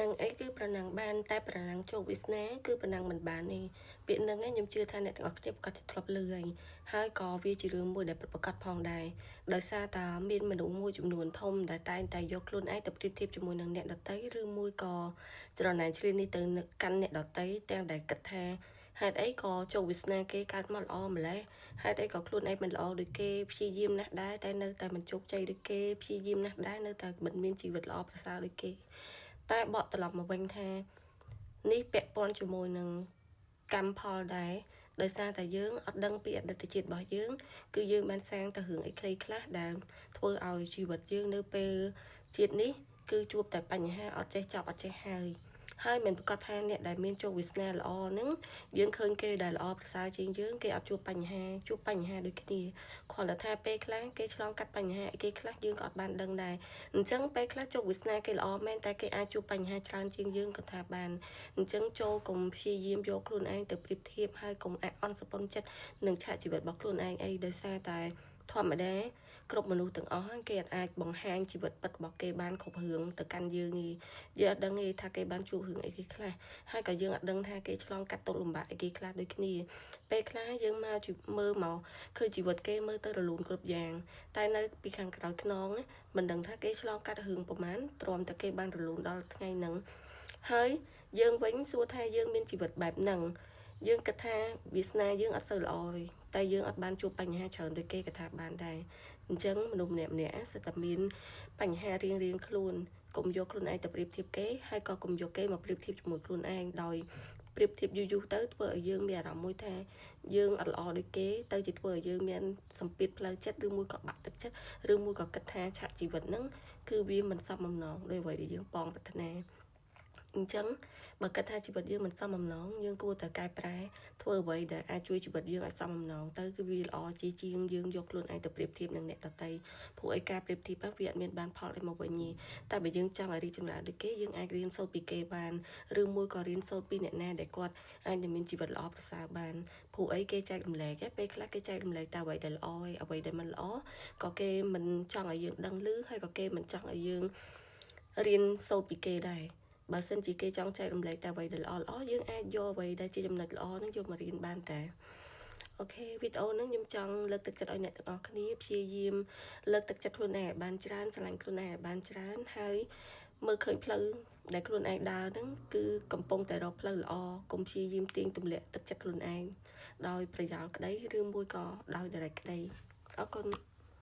năng ấy cứប្រណាំងបានតែប្រណាំងចូលវាសនាគឺប្រណាំងមិនបានទេពាក្យហ្នឹងខ្ញុំជឿថាអ្នកទាំងអស់គ្នាប្រកាសជាធ្លាប់ឮហើយក៏វាជារឿងមួយដែលពិតប្រាកដផងដែរដោយសារតែមានមនុស្សមួយចំនួនធំដែលតែងតែយកខ្លួនឯងទៅប្រៀបធៀបជាមួយនឹងអ្នកដទៃឬមួយក៏ច្រណែនឈ្លាននេះទៅកាន់អ្នកដទៃទាំងដែលគិតថាហេតុអីក៏ចូលវាសនាគេកើតមកល្អម្ល៉េះហេតុអីក៏ខ្លួនឯងមិនល្អដូចគេព្យាយាមណាស់ដែរតែនៅតែមិនជោគជ័យដូចគេព្យាយាមណាស់ដែរនៅតែមិនមានជីវិតល្អប្រសើរដូចគេតែបកត្រឡប់មកវិញថានេះពាក់ព័ន្ធជាមួយនឹងកម្មផលដែរដោយសារតែយើងអត់ដឹងពីអតីតជាតិរបស់យើងគឺយើងបានសាងទៅរឿងអីខ្លះដែលធ្វើឲ្យជីវិតយើងនៅពេលជាតិនេះគឺជួបតែបញ្ហាអត់ចេះចប់អត់ចេះហើយមិនប្រកាសថាអ្នកដែលមានជោគវាសនាល្អហ្នឹងយើងឃើញគេដែលល្អប្រសើរជាងយើងគេអត់ជួបបញ្ហាដូចគ្នាគ្រាន់តែថាពេលខ្លះគេឆ្លងកាត់បញ្ហាអីគេខ្លះយើងក៏អត់បានដឹងដែរអញ្ចឹងពេលខ្លះជោគវាសនាគេល្អមែនតែគេអាចជួបបញ្ហាច្រើនជាងយើងក៏ថាបានអញ្ចឹងចូលកុំព្យាយាមយកខ្លួនឯងទៅប្រៀបធៀបហើយកុំអាក់អន់សប៉ុនចិត្តនឹងឆាកជីវិតរបស់ខ្លួនឯងអីដោយសារតែធម្មតាគ្រប់មនុស្សទាំងអស់គេអាចបង្ហាញជីវិតពិតរបស់គេបានគ្រប់រឿងទៅកាន់យើងទេយើងអត់ដឹងទេថាគេបានជួបរឿងអីគេខ្លះហើយក៏យើងអត់ដឹងថាគេឆ្លងកាត់ទុក្ខលំបាកអីគេខ្លះដូចគ្នាពេលខ្លះយើងមកមើលមកឃើញជីវិតគេមើលទៅរលូនគ្រប់យ៉ាងតែនៅពីខាងក្រោយខ្នងមិនដឹងថាគេឆ្លងកាត់រឿងប្រមាណទ្រាំតែគេបានរលូនដល់ថ្ងៃហ្នឹងហើយយើងវិញសួរថាយើងមានជីវិតបែបហ្នឹងយើងគិតថាវាសនាយើងអត់សូវល្អទេតែយើងអត់បានជួបបញ្ហាច្រើនដូចគេក៏ថាបានដែរអញ្ចឹងមនុស្សម្នាក់សិតតែមានបញ្ហារៀងខ្លួនកុំយកខ្លួនឯងទៅប្រៀបធៀបគេហើយក៏កុំយកគេមកប្រៀបធៀបជាមួយខ្លួនឯងដោយប្រៀបធៀបយូរទៅធ្វើឲ្យយើងមានអារម្មណ៍មួយថាយើងអត់ល្អដូចគេទៅជាធ្វើឲ្យយើងមានសម្ពាធផ្លូវចិត្តឬមួយក៏បាក់ទឹកចិត្តឬមួយក៏គិតថាឆាកជីវិតហ្នឹងគឺវាមិនសមបំណងដោយអ្វីដែលយើងប៉ងប្រាថ្នាអញ្ចឹងបើគិតថាជីវិតយើងមិនសមបំណងយើងគួរតែកែប្រែធ្វើអ្វីដែលអាចជួយជីវិតយើងឲ្យសមបំណងទៅគឺវាល្អជាជាងយើងយកខ្លួនឯងទៅប្រៀបធៀបនឹងអ្នកដទៃព្រោះឯការប្រៀបធៀបវាអត់មានបានផលអីមកវិញទេតែបើយើងចង់ឲ្យរីកចម្រើនដូចគេយើងអាចរៀនសូត្រពីគេបានឬមួយក៏រៀនសូត្រពីអ្នកណាដែលគាត់អាចនឹងមានជីវិតល្អប្រសើរបានព្រោះអីគេចែករំលែកពេលខ្លះគេចែករំលែកតែអ្វីដែលល្អឯអ្វីដែលមិនល្អក៏គេមិនចង់ឲ្យយើងដឹងឮហើយក៏គេមិនចង់ឲ្យយើងរៀនសូត្រពីគេដែរបើសិនជាគេចង់ចែករំលែកតែអ្វីដែលល្អយើងអាចយកអ្វីដែលជាចំណុចល្អហ្នឹងយកមករៀនបានតាអូខេវីដេអូហ្នឹងខ្ញុំចង់លើកទឹកចិត្តឲ្យអ្នកទាំងអស់គ្នាព្យាយាមលើកទឹកចិត្តខ្លួនឯងឲ្យបានច្រើនស្រឡាញ់ខ្លួនឯងឲ្យបានច្រើនហើយមើលឃើញផ្លូវដែលខ្លួនឯងដើរហ្នឹងគឺកំពុងតែរកផ្លូវល្អកុំព្យាយាមទាញទម្លាក់ទឹកចិត្តខ្លួនឯងដោយប្រយោលក្តីឬមួយក៏ដោយដរាច់ក្តីអរគុណ